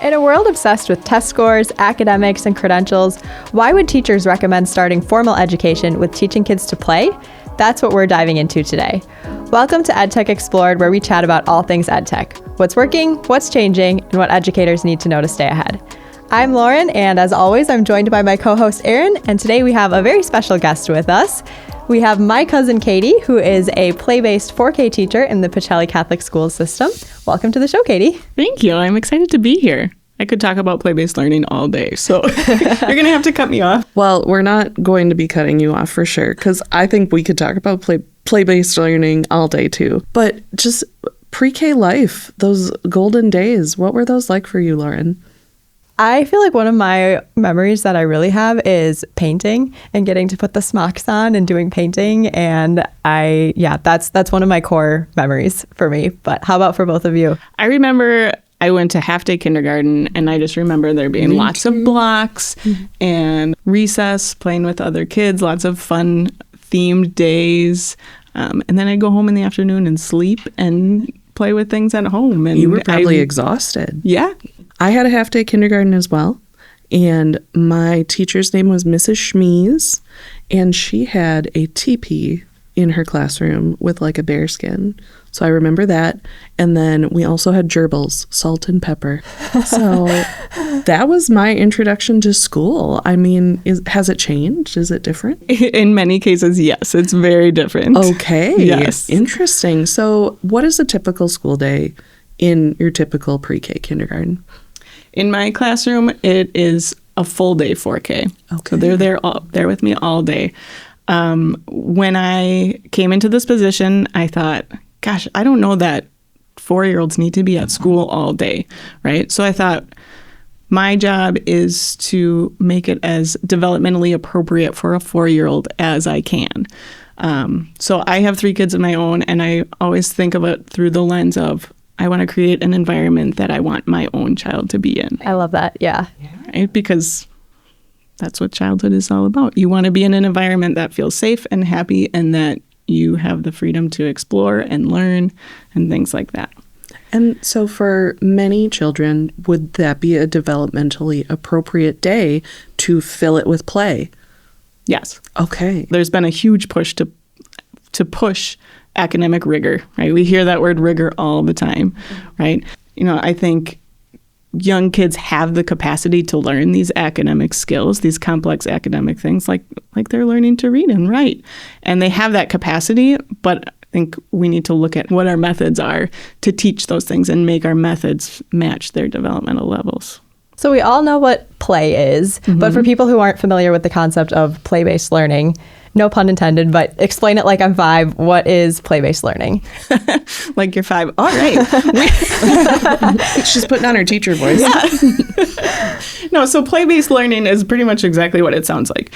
In a world obsessed with test scores, academics, and credentials, why would teachers recommend starting formal education with teaching kids to play? That's what we're diving into today. Welcome to Edtech Explored, where we chat about all things EdTech. What's working, what's changing, and what educators need to know to stay ahead. I'm Lauren, and as always, I'm joined by my co-host Erin, and today we have a very special guest with us. We have my cousin Katie, who is a play-based 4K teacher in the Pacelli Catholic School System. Welcome to the show, Katie. Thank you. I'm excited to be here. I could talk about play-based learning all day, so you're going to have to cut me off. Well, we're not going to be cutting you off for sure, because I think we could talk about play-based learning all day too. But just pre-K life, those golden days, what were those like for you, Lauren? I feel like one of my memories that I really have is painting and getting to put the smocks on and doing painting. And that's one of my core memories for me. But how about for both of you? I remember I went to half-day kindergarten, and I just remember there being lots of blocks and recess, playing with other kids, lots of fun themed days. And then I'd go home in the afternoon and sleep and play with things at home. And you were probably exhausted. Yeah. I had a half-day kindergarten as well, and my teacher's name was Mrs. Schmees, and she had a teepee in her classroom with like a bear skin. So I remember that. And then we also had gerbils, salt and pepper. So that was my introduction to school. I mean, has it changed? Is it different? In many cases, yes. It's very different. Okay. Yes. Interesting. So what is a typical school day in your typical pre-K kindergarten? In my classroom, it is a full day 4K. Okay. So they're there with me all day. When I came into this position, I thought, gosh, I don't know that 4-year-olds need to be at school all day, right? So I thought my job is to make it as developmentally appropriate for a 4-year-old as I can. So I have 3 kids of my own, and I always think of it through the lens of I want to create an environment that I want my own child to be in. I love that. Yeah. Right? Because that's what childhood is all about. You want to be in an environment that feels safe and happy, and that you have the freedom to explore and learn and things like that. And so for many children, would that be a developmentally appropriate day to fill it with play? Yes. Okay. There's been a huge push to push academic rigor, right? We hear that word rigor all the time, right? You know, I think young kids have the capacity to learn these academic skills, these complex academic things, like they're learning to read and write. And they have that capacity, but I think we need to look at what our methods are to teach those things and make our methods match their developmental levels. So we all know what play is, but for people who aren't familiar with the concept of play-based learning, no pun intended, but explain it like I'm 5. What is play-based learning? Like you're 5. All right. She's putting on her teacher voice. Yeah. No, so play-based learning is pretty much exactly what it sounds like.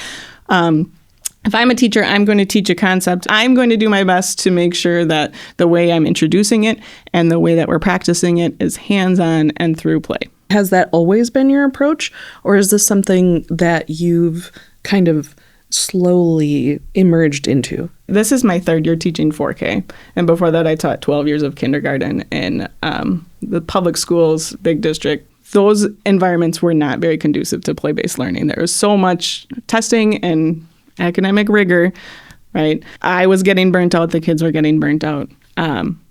If I'm a teacher, I'm going to teach a concept. I'm going to do my best to make sure that the way I'm introducing it and the way that we're practicing it is hands-on and through play. Has that always been your approach, or is this something that you've kind of slowly emerged into? This is my 3rd year teaching 4K. And before that, I taught 12 years of kindergarten in the public schools, big district. Those environments were not very conducive to play-based learning. There was so much testing and academic rigor, right? I was getting burnt out. The kids were getting burnt out.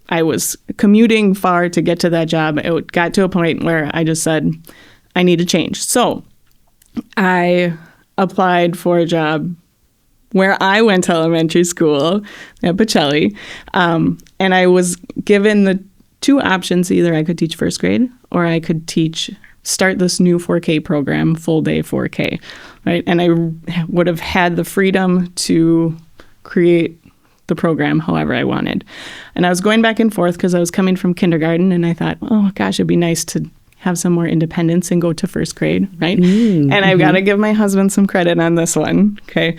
I was commuting far to get to that job. It got to a point where I just said, I need to change. So I applied for a job where I went to elementary school at Pacelli. And I was given the 2 options. Either I could teach 1st grade or I could start this new 4K program, full day 4K, right? And I would have had the freedom to create the program however I wanted. And I was going back and forth because I was coming from kindergarten, and I thought, oh gosh, it'd be nice to have some more independence and go to 1st grade, right? And I've got to give my husband some credit on this one, okay?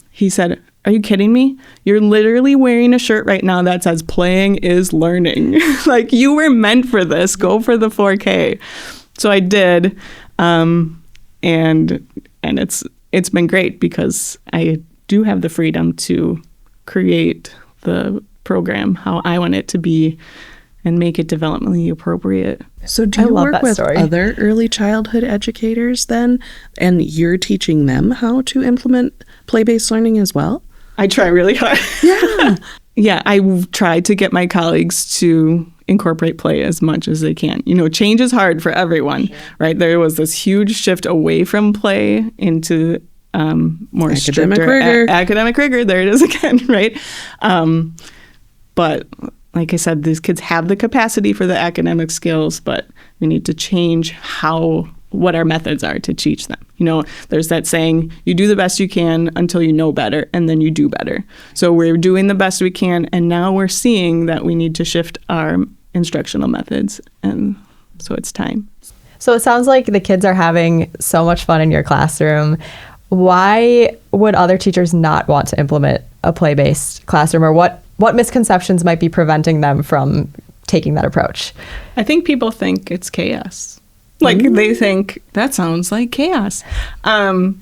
He said, are you kidding me? You're literally wearing a shirt right now that says playing is learning. Like, you were meant for this. Go for the 4K. So I did, and it's been great because I do have the freedom to create the program how I want it to be and make it developmentally appropriate. So do you work with other early childhood educators then, and you're teaching them how to implement play-based learning as well? I try really hard. Yeah. Yeah, I try to get my colleagues to incorporate play as much as they can. Change is hard for everyone, right? There was this huge shift away from play into more academic rigor. There it is again, right? But like I said, these kids have the capacity for the academic skills, but we need to change what our methods are to teach them. There's that saying, you do the best you can until you know better, and then you do better. So we're doing the best we can, and now we're seeing that we need to shift our instructional methods, and so it's time. So it sounds like the kids are having so much fun in your classroom. Why would other teachers not want to implement a play-based classroom, or what misconceptions might be preventing them from taking that approach? I think people think it's chaos. They think, that sounds like chaos. It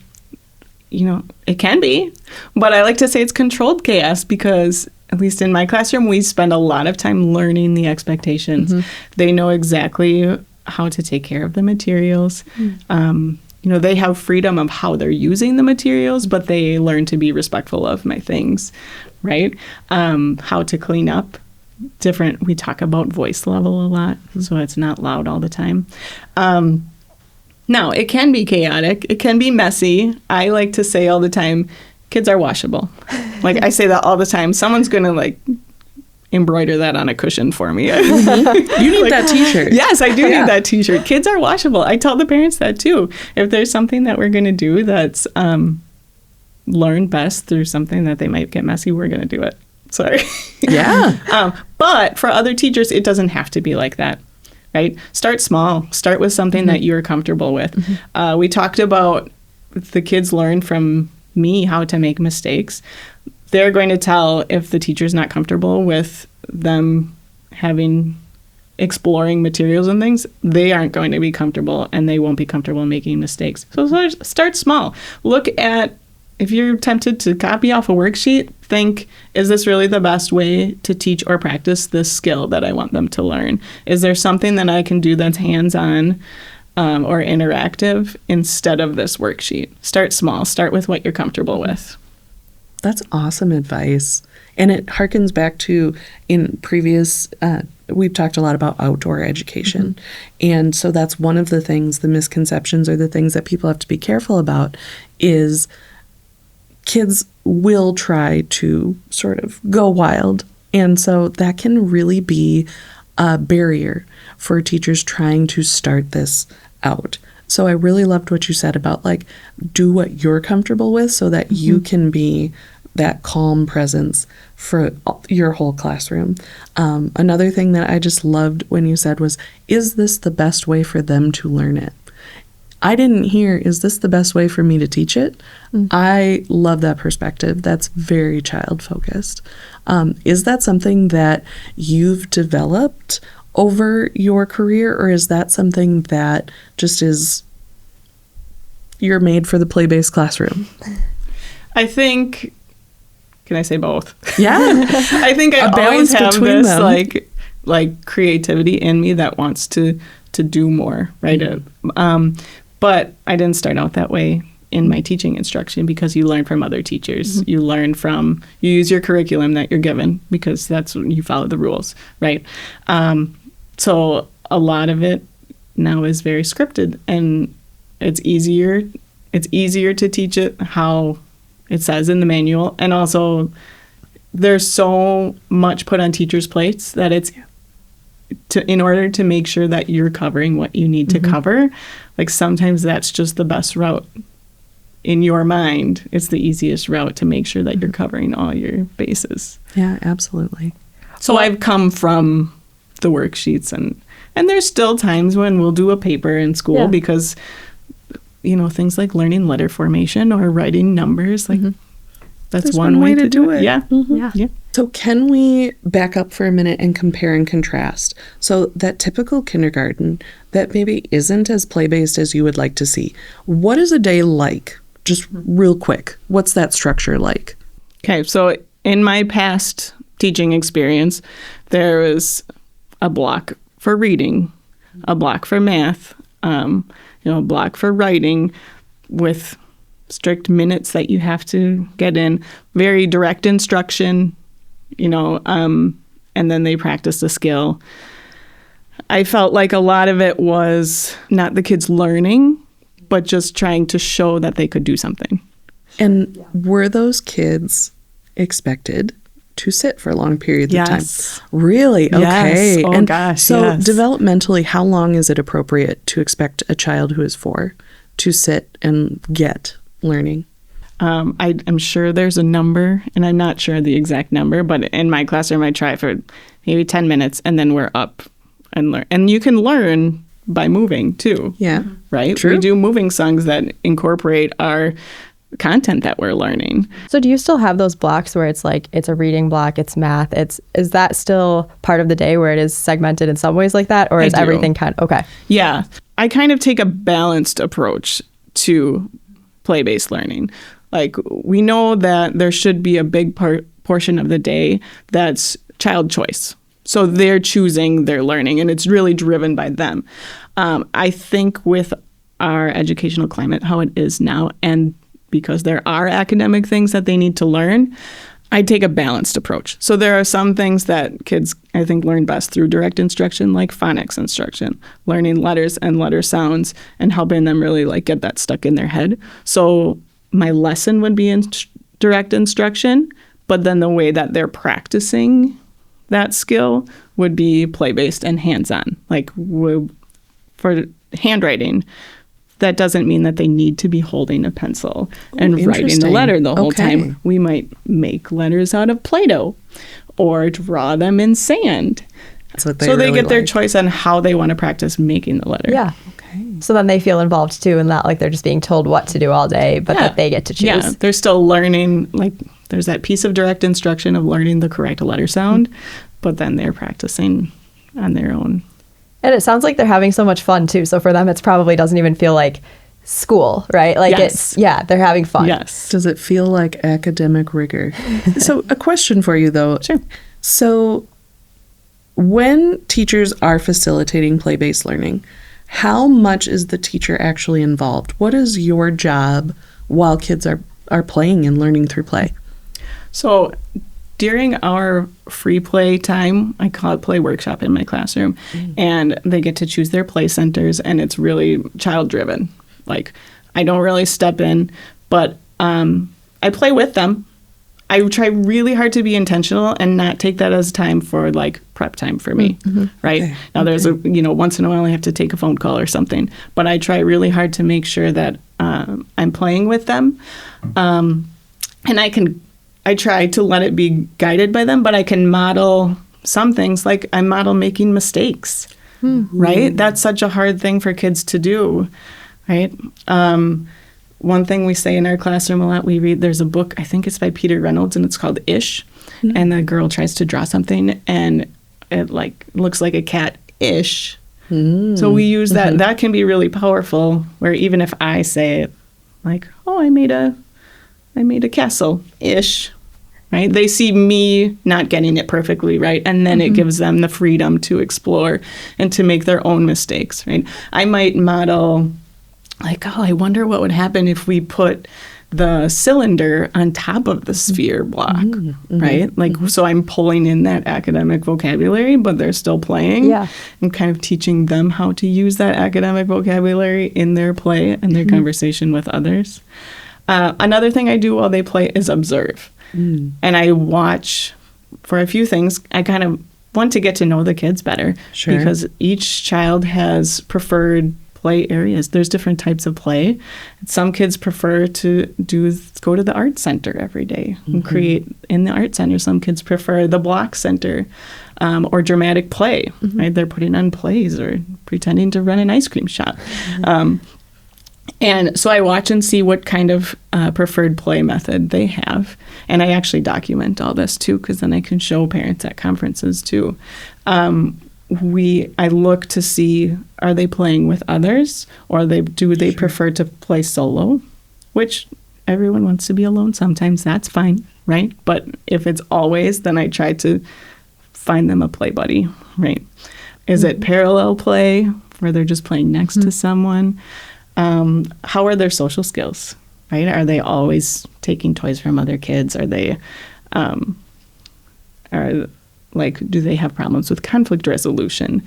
can be, but I like to say it's controlled chaos because, at least in my classroom, we spend a lot of time learning the expectations. Mm-hmm. They know exactly how to take care of the materials. Mm-hmm. They have freedom of how they're using the materials, but they learn to be respectful of my things, right? How to clean up. We talk about voice level a lot, so it's not loud all the time. Now, it can be chaotic. It can be messy. I like to say all the time, kids are washable. I say that all the time. Someone's going to embroider that on a cushion for me. You need that t-shirt. Yes, I do need that t-shirt. Kids are washable. I tell the parents that too. If there's something that we're going to do that's learned best through something that they might get messy, we're going to do it. Sorry. Yeah. But for other teachers, it doesn't have to be like that, right? Start small. Start with something mm-hmm. that you're comfortable with. Mm-hmm. We talked about the kids learn from me how to make mistakes. They're going to tell if the teacher's not comfortable with them exploring materials and things, they aren't going to be comfortable and they won't be comfortable making mistakes. So start small. Look at, if you're tempted to copy off a worksheet, think, is this really the best way to teach or practice this skill that I want them to learn? Is there something that I can do that's hands-on or interactive instead of this worksheet? Start small. Start with what you're comfortable with. That's awesome advice. And it harkens back to, in previous, we've talked a lot about outdoor education. Mm-hmm. And so that's one of the things, the misconceptions or the things that people have to be careful about is kids will try to sort of go wild. And so that can really be a barrier for teachers trying to start this out. So I really loved what you said about do what you're comfortable with so that mm-hmm. you can be that calm presence for your whole classroom. Another thing that I just loved when you said was, is this the best way for them to learn it? I didn't hear, is this the best way for me to teach it? Mm-hmm. I love that perspective. That's very child-focused. Is that something that you've developed over your career, or is that something that just is, you're made for the play-based classroom? I think, can I say both? Yeah. I think I always have this creativity in me that wants to do more, right? Mm-hmm. But I didn't start out that way in my teaching instruction because you learn from other teachers. Mm-hmm. You use your curriculum that you're given because that's when you follow the rules, right? So a lot of it now is very scripted, and it's easier to teach it how it says in the manual. And also there's so much put on teachers' plates that it's in order to make sure that you're covering what you need to mm-hmm. cover. Sometimes that's just the best route in your mind. It's the easiest route to make sure that you're covering all your bases. Yeah, absolutely. So I've come from the worksheets, and there's still times when we'll do a paper in school because, things like learning letter formation or writing numbers, mm-hmm. that's There's one way to do it. Yeah. Mm-hmm. Yeah. So can we back up for a minute and compare and contrast? So that typical kindergarten that maybe isn't as play-based as you would like to see, what is a day like? Just real quick, what's that structure like? Okay, so in my past teaching experience, there was a block for reading, a block for math, a block for writing with strict minutes that you have to get in, very direct instruction, and then they practice the skill. I felt like a lot of it was not the kids learning, but just trying to show that they could do something. And were those kids expected to sit for long periods of time? Really? Okay. Yes. Oh, and gosh, so yes. developmentally, how long is it appropriate to expect a child who is 4 to sit and get learning? I'm sure there's a number, and I'm not sure the exact number, but in my classroom, I try for maybe 10 minutes, and then we're up and learn. And you can learn by moving, too. Yeah. Right? True. We do moving songs that incorporate our content that we're learning. So do you still have those blocks where it's like it's a reading block, it's math, is that still part of the day where it is segmented in some ways like that, or is everything okay? Yeah. I kind of take a balanced approach to play-based learning. Like, we know that there should be a big portion of the day that's child choice. So they're choosing their learning, and it's really driven by them. I think with our educational climate, how it is now, and because there are academic things that they need to learn, I take a balanced approach. So there are some things that kids, I think, learn best through direct instruction, like phonics instruction, learning letters and letter sounds, and helping them really get that stuck in their head. So my lesson would be in direct instruction, but then the way that they're practicing that skill would be play-based and hands-on. Like, for handwriting, that doesn't mean that they need to be holding a pencil and writing the letter the whole time. We might make letters out of Play-Doh or draw them in sand. So they really get their choice on how they want to practice making the letter. Yeah. Okay. So then they feel involved too, and not like they're just being told what to do all day, but that they get to choose. Yeah, they're still learning. Like, there's that piece of direct instruction of learning the correct letter sound, but then they're practicing on their own. And it sounds like they're having so much fun too. So for them, it's probably doesn't even feel like school, right? Like they're having fun. Yes. Does it feel like academic rigor? So a question for you though. Sure. So when teachers are facilitating play-based learning, how much is the teacher actually involved? What is your job while kids are playing and learning through play? So during our free play time, I call it play workshop in my classroom, and they get to choose their play centers, and it's really child driven. Like, I don't really step in, but I play with them. I try really hard to be intentional and not take that as time for prep time for me, right? Okay. Now there's once in a while I have to take a phone call or something, but I try really hard to make sure that I'm playing with them, and I try to let it be guided by them, but I can model some things, like I model making mistakes, right? That's such a hard thing for kids to do, right? One thing we say in our classroom a lot, we read, there's a book, I think it's by Peter Reynolds, and it's called Ish, and the girl tries to draw something, and it looks like a cat-ish. So we use that. That can be really powerful, where even if I say it, oh, I made a castle-ish, right? They see me not getting it perfectly right, and then it gives them the freedom to explore and to make their own mistakes, right? I might model, I wonder what would happen if we put the cylinder on top of the sphere block, right? So I'm pulling in that academic vocabulary, but they're still playing. Yeah. And kind of teaching them how to use that academic vocabulary in their play and their conversation with others. Another thing I do while they play is observe. And I watch for a few things. I kind of want to get to know the kids better, because each child has preferred play areas. There's different types of play. Some kids prefer to go to the art center every day and create in the art center. Some kids prefer the block center or dramatic play, right? They're putting on plays or pretending to run an ice cream shop. And so I watch and see what kind of preferred play method they have. And I actually document all this too, because then I can show parents at conferences too. I look to see, are they playing with others, or do they prefer to play solo, which everyone wants to be alone. Sometimes that's fine, right? But if it's always, then I try to find them a play buddy, right? Is it parallel play where they're just playing next to someone? How are their social skills, right? Are they always taking toys from other kids? Are they, do they have problems with conflict resolution?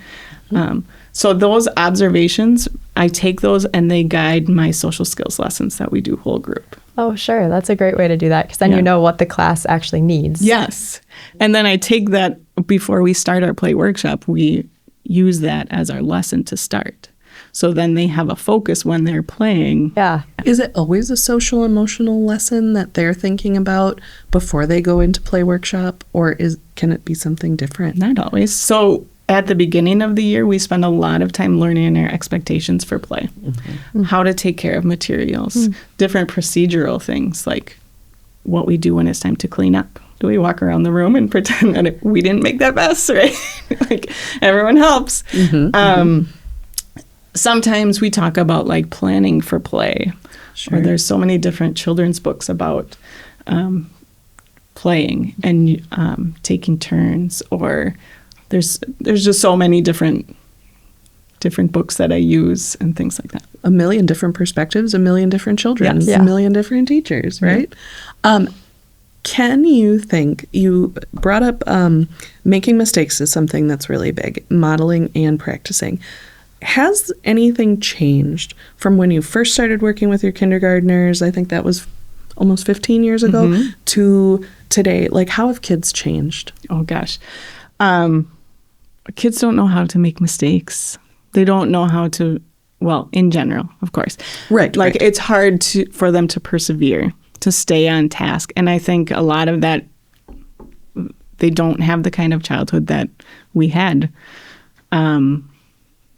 So those observations, I take those and they guide my social skills lessons that we do whole group. Oh, sure. That's a great way to do that because then you know what the class actually needs. Yes. And then I take that before we start our play workshop, we use that as our lesson to start. So then they have a focus when they're playing. Yeah. Is it always a social emotional lesson that they're thinking about before they go into play workshop, or can it be something different? Not always. So at the beginning of the year, we spend a lot of time learning our expectations for play, how to take care of materials, different procedural things like what we do when it's time to clean up. Do we walk around the room and pretend that we didn't make that mess, right? Like everyone helps. Sometimes we talk about like planning for play. Sure. Or there's so many different children's books about playing and taking turns, or there's just so many different books that I use and things like that. A million different perspectives, a million different children, a million different teachers, right? Can you think, you brought up making mistakes is something that's really big, modeling and practicing. Has anything changed from when you first started working with your kindergartners, I think that was almost 15 years ago, to today? Like, how have kids changed? Oh, gosh. Kids don't know how to make mistakes. They don't know how to, well, in general, of course. Right. Like, it's hard for them to persevere, to stay on task. And I think a lot of that, they don't have the kind of childhood that we had.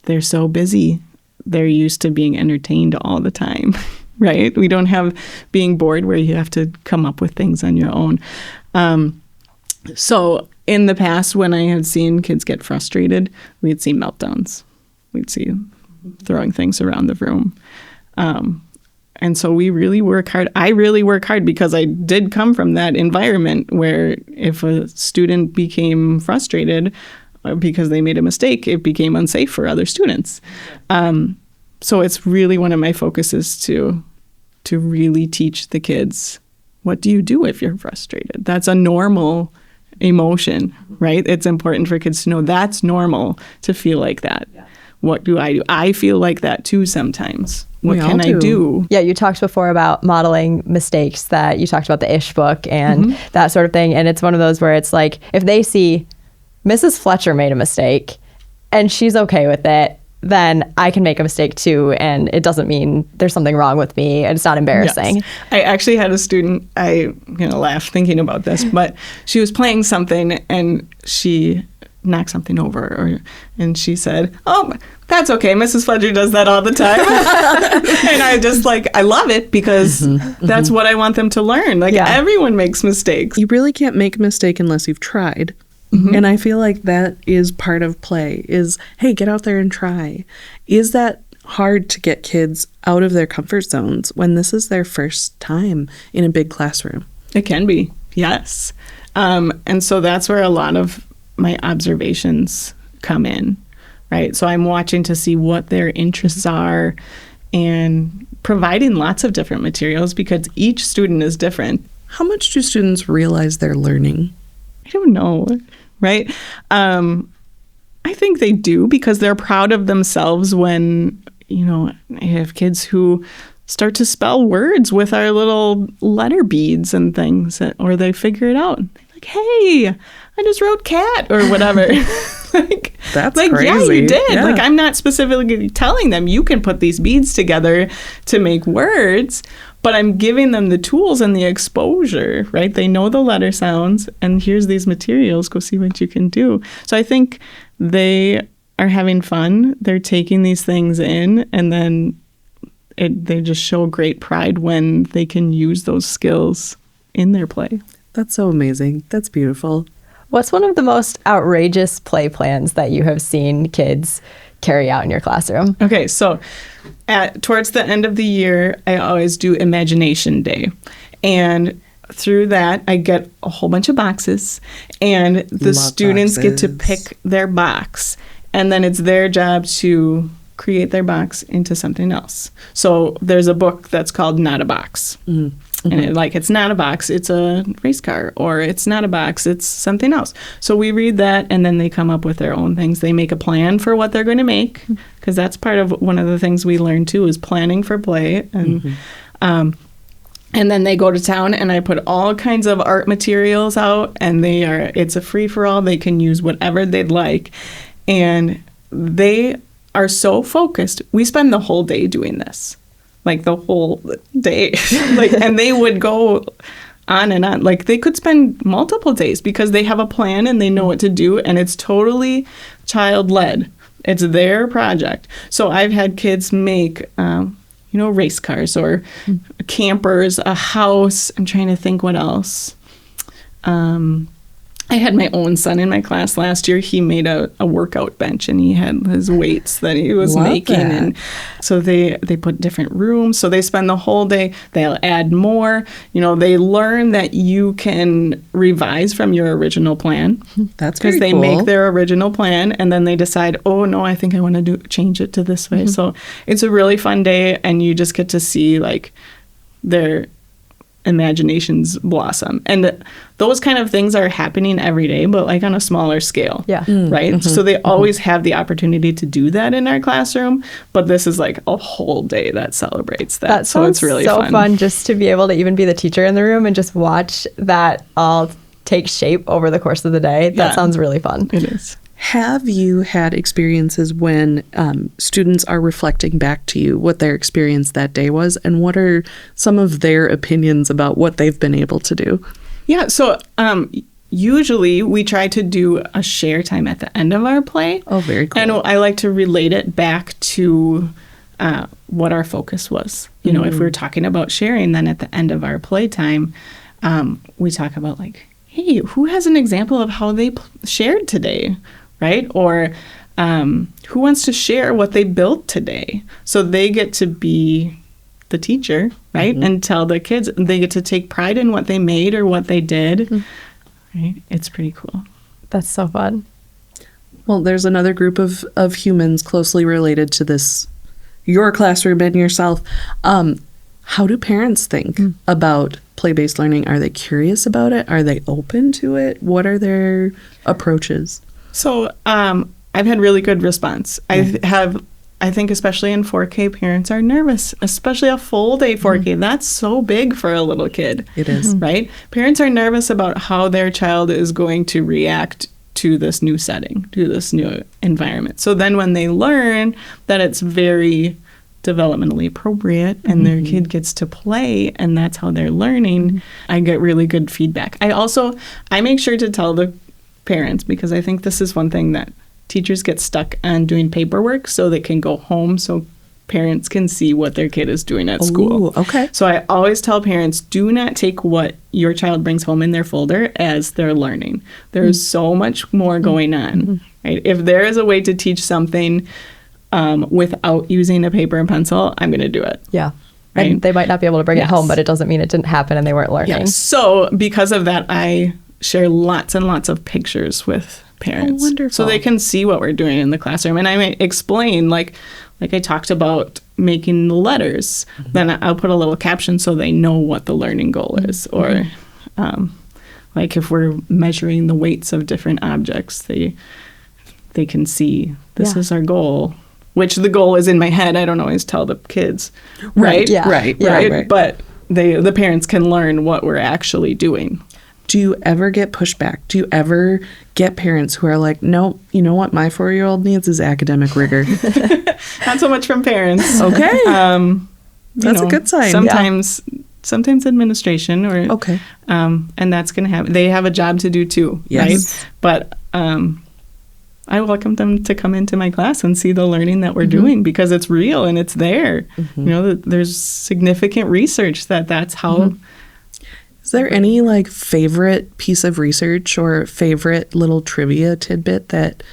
They're so busy. They're used to being entertained all the time, right? We don't have being bored where you have to come up with things on your own. So in the past, when I had seen kids get frustrated, we'd see meltdowns. We'd see throwing things around the room. And so we really work hard. I really work hard because I did come from that environment where if a student became frustrated because they made a mistake, it became unsafe for other students. So it's really one of my focuses to really teach the kids, what do you do if you're frustrated? That's a normal emotion, right? It's important for kids to know that's normal to feel like that. Yeah. What do? I feel like that too sometimes. What can I do? Yeah, you talked before about modeling mistakes, that you talked about the Ish book and that sort of thing. And it's one of those where it's like, if they see Mrs. Fletcher made a mistake and she's okay with it, then I can make a mistake too, and it doesn't mean there's something wrong with me, and it's not embarrassing. Yes. I actually had a student, I laugh thinking about this, but she was playing something and she knocked something over, and she said, "Oh, that's okay. Mrs. Fletcher does that all the time." And I just I love it because that's what I want them to learn. Everyone makes mistakes. You really can't make a mistake unless you've tried. And I feel like that is part of play is, hey, get out there and try. Is that hard to get kids out of their comfort zones when this is their first time in a big classroom? It can be, yes. And so that's where a lot of my observations come in, right? So I'm watching to see what their interests are and providing lots of different materials because each student is different. How much do students realize they're learning? I don't know, right? I think they do because they're proud of themselves when, I have kids who start to spell words with our little letter beads and things, or they figure it out. They're like, hey, I just wrote cat or whatever. That's crazy. Yeah, you did. Yeah. I'm not specifically telling them you can put these beads together to make words, but I'm giving them the tools and the exposure, right? They know the letter sounds, and here's these materials. Go see what you can do. So I think they are having fun. They're taking these things in, and then they just show great pride when they can use those skills in their play. That's so amazing. That's beautiful. What's one of the most outrageous play plans that you have seen kids carry out in your classroom? Okay, so towards the end of the year, I always do Imagination Day. And through that, I get a whole bunch of boxes, and the students get to pick their box, and then it's their job to create their box into something else. So there's a book that's called Not a Box. And it's not a box, it's a race car, or it's not a box, it's something else. So we read that, and then they come up with their own things. They make a plan for what they're going to make, because that's part of one of the things we learn too, is planning for play. And then they go to town, and I put all kinds of art materials out, and it's a free-for-all. They can use whatever they'd like. And they are so focused. We spend the whole day doing this, like the whole day. And they would go on and on. Like, they could spend multiple days because they have a plan and they know what to do, and it's totally child-led. It's their project. So I've had kids make, race cars or campers, a house. I'm trying to think what else. I had my own son in my class last year. He made a workout bench, and he had his weights that he was making. That. And so they put different rooms. So they spend the whole day. They'll add more. They learn that you can revise from your original plan. That's very cool. Because they make their original plan, and then they decide, oh, no, I think I want to change it to this way. So it's a really fun day, and you just get to see, like, their imaginations blossom. And those kind of things are happening every day, but like on a smaller scale. Yeah. Right? So they always have the opportunity to do that in our classroom, but this is like a whole day that celebrates that. So it's really so fun just to be able to even be the teacher in the room and just watch that all take shape over the course of the day. That sounds really fun. It is. Have you had experiences when students are reflecting back to you what their experience that day was, and what are some of their opinions about what they've been able to do? Yeah, so usually we try to do a share time at the end of our play. Oh, very cool. And I like to relate it back to what our focus was. If we're talking about sharing, then at the end of our play time, we talk about, like, hey, who has an example of how they shared today? Right? Or who wants to share what they built today? So they get to be the teacher, right? And tell the kids, they get to take pride in what they made or what they did. Right? It's pretty cool. That's so fun. Well, there's another group of humans closely related to this, your classroom and yourself. How do parents think about play-based learning? Are they curious about it? Are they open to it? What are their approaches? So I've had really good response. I think especially in 4K, parents are nervous, especially a full day 4K. That's so big for a little kid. It is. Right? Parents are nervous about how their child is going to react to this new setting, to this new environment. So then when they learn that it's very developmentally appropriate and their kid gets to play and that's how they're learning, I get really good feedback. I make sure to tell the parents, because I think this is one thing that teachers get stuck on, doing paperwork so they can go home so parents can see what their kid is doing at school. Okay. So I always tell parents, do not take what your child brings home in their folder as they're learning. There's so much more going on. Right? If there is a way to teach something without using a paper and pencil, I'm going to do it. Yeah. Right? And they might not be able to bring it home, but it doesn't mean it didn't happen and they weren't learning. Yes. So because of that, I share lots and lots of pictures with parents. Oh, wonderful. So they can see what we're doing in the classroom. And I might explain, like I talked about making the letters, then I'll put a little caption so they know what the learning goal is. Or like if we're measuring the weights of different objects, they can see this is our goal, which the goal is in my head. I don't always tell the kids. Right? Yeah. Right. But the parents can learn what we're actually doing. Do you ever get pushback? Do you ever get parents who are like, no, you know what my 4-year-old needs is academic rigor? Not so much from parents. Okay. That's a good sign. Sometimes administration or and that's going to happen. They have a job to do too, right? But I welcome them to come into my class and see the learning that we're doing, because it's real and it's there. There's significant research that's how. Is there any favorite piece of research or favorite little trivia tidbit that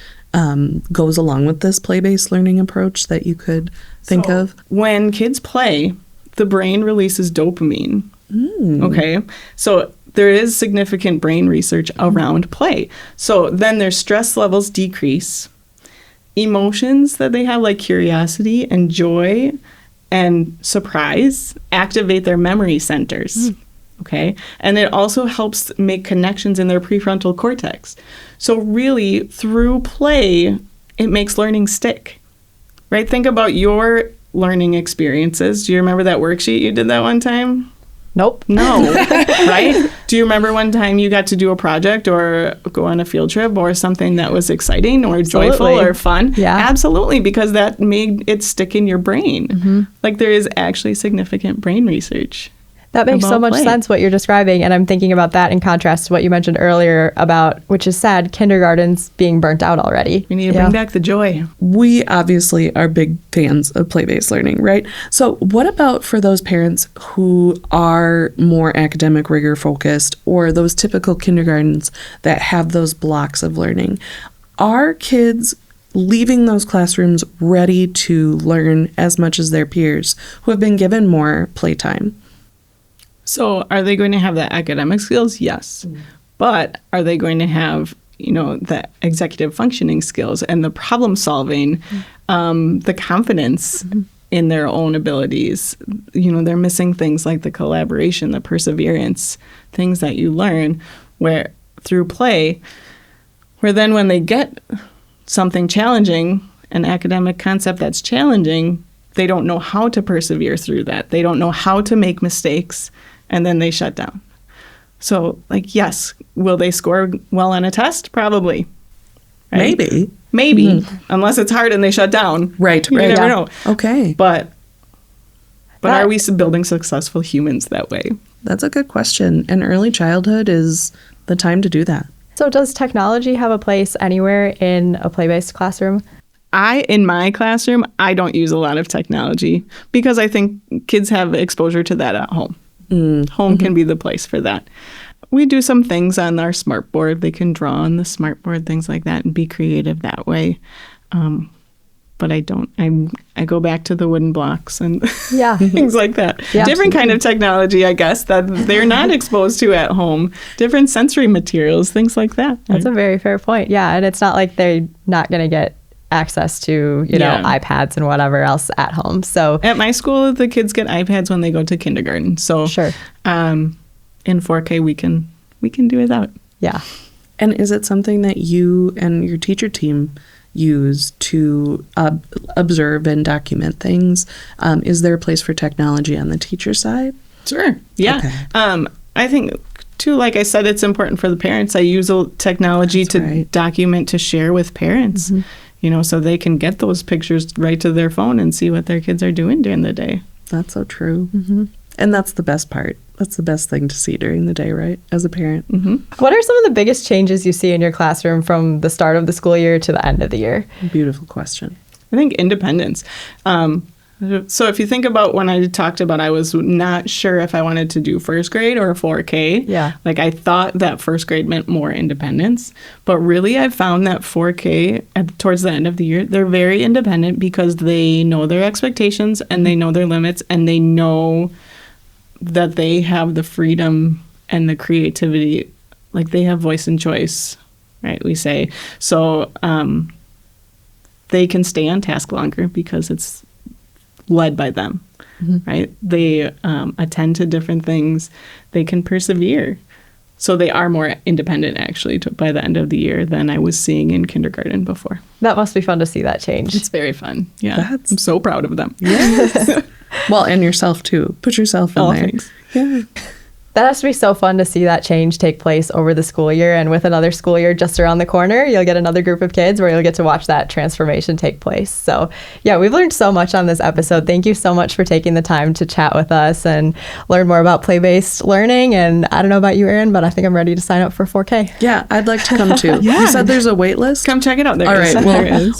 goes along with this play-based learning approach that you could think of? When kids play, the brain releases dopamine, Okay. So there is significant brain research around play. So then their stress levels decrease. Emotions that they have, like curiosity and joy and surprise, activate their memory centers. Okay. And it also helps make connections in their prefrontal cortex. So really, through play, it makes learning stick. Right? Think about your learning experiences. Do you remember that worksheet you did that one time? Nope. No, right? Do you remember one time you got to do a project or go on a field trip or something that was exciting or joyful or fun? Yeah. Absolutely, because that made it stick in your brain. Like there is actually significant brain research. That makes so much sense what you're describing. And I'm thinking about that in contrast to what you mentioned earlier about, which is sad, kindergartens being burnt out already. We need to bring back the joy. We obviously are big fans of play-based learning, right? So what about for those parents who are more academic rigor focused or those typical kindergartens that have those blocks of learning? Are kids leaving those classrooms ready to learn as much as their peers who have been given more playtime? So are they going to have the academic skills? Yes. But are they going to have, the executive functioning skills and the problem solving, the confidence in their own abilities? They're missing things like the collaboration, the perseverance, things that you learn where through play, where then when they get something challenging, an academic concept that's challenging, they don't know how to persevere through that. They don't know how to make mistakes. And then they shut down. So, yes, will they score well on a test? Probably. Right? Maybe. Unless it's hard and they shut down. Right. You never know. Okay. But are we building successful humans that way? That's a good question. And early childhood is the time to do that. So does technology have a place anywhere in a play-based classroom? In my classroom, I don't use a lot of technology because I think kids have exposure to that at home. Home can be the place for that. We do some things on our smart board. They can draw on the smart board, things like that, and be creative that way. But I don't. I go back to the wooden blocks and things like that. Yeah, different kind of technology, I guess, that they're not exposed to at home. Different sensory materials, things like that. That's a very fair point. Yeah, and it's not like they're not going to get access to, iPads and whatever else at home. So at my school, the kids get iPads when they go to kindergarten. So sure. In 4K, we can do without. Yeah. And is it something that you and your teacher team use to observe and document things? Is there a place for technology on the teacher side? Sure. Yeah. Okay. I think too, like I said, it's important for the parents. I use technology to document, to share with parents. So they can get those pictures right to their phone and see what their kids are doing during the day. That's so true. And that's the best part. That's the best thing to see during the day, right? As a parent. What are some of the biggest changes you see in your classroom from the start of the school year to the end of the year? Beautiful question. I think independence. So if you think about when I talked about I was not sure if I wanted to do first grade or 4K. Yeah. Like I thought that first grade meant more independence. But really I found that 4K towards the end of the year, they're very independent because they know their expectations and they know their limits and they know that they have the freedom and the creativity. Like they have voice and choice, right? We say. So they can stay on task longer because it's led by them, right? They attend to different things. They can persevere. So they are more independent, actually, by the end of the year than I was seeing in kindergarten before. That must be fun to see that change. It's very fun. Yeah. I'm so proud of them. Yes. Well, and yourself, too. Put yourself in there. Thanks. Yeah. That has to be so fun to see that change take place over the school year. And with another school year just around the corner, you'll get another group of kids where you'll get to watch that transformation take place. So yeah, we've learned so much on this episode. Thank you so much for taking the time to chat with us and learn more about play-based learning. And I don't know about you, Erin, but I think I'm ready to sign up for 4K. Yeah, I'd like to come too. You said there's a wait list? Come check it out. All right,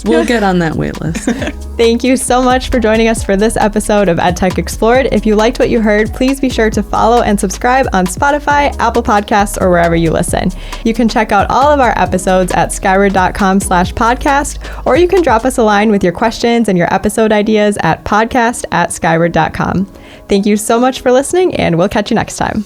we'll get on that wait list. Thank you so much for joining us for this episode of Edtech Explored. If you liked what you heard, please be sure to follow and subscribe on Spotify, Apple Podcasts, or wherever you listen. You can check out all of our episodes at skyward.com/podcast, or you can drop us a line with your questions and your episode ideas at podcast@skyward.com. Thank you so much for listening, and we'll catch you next time.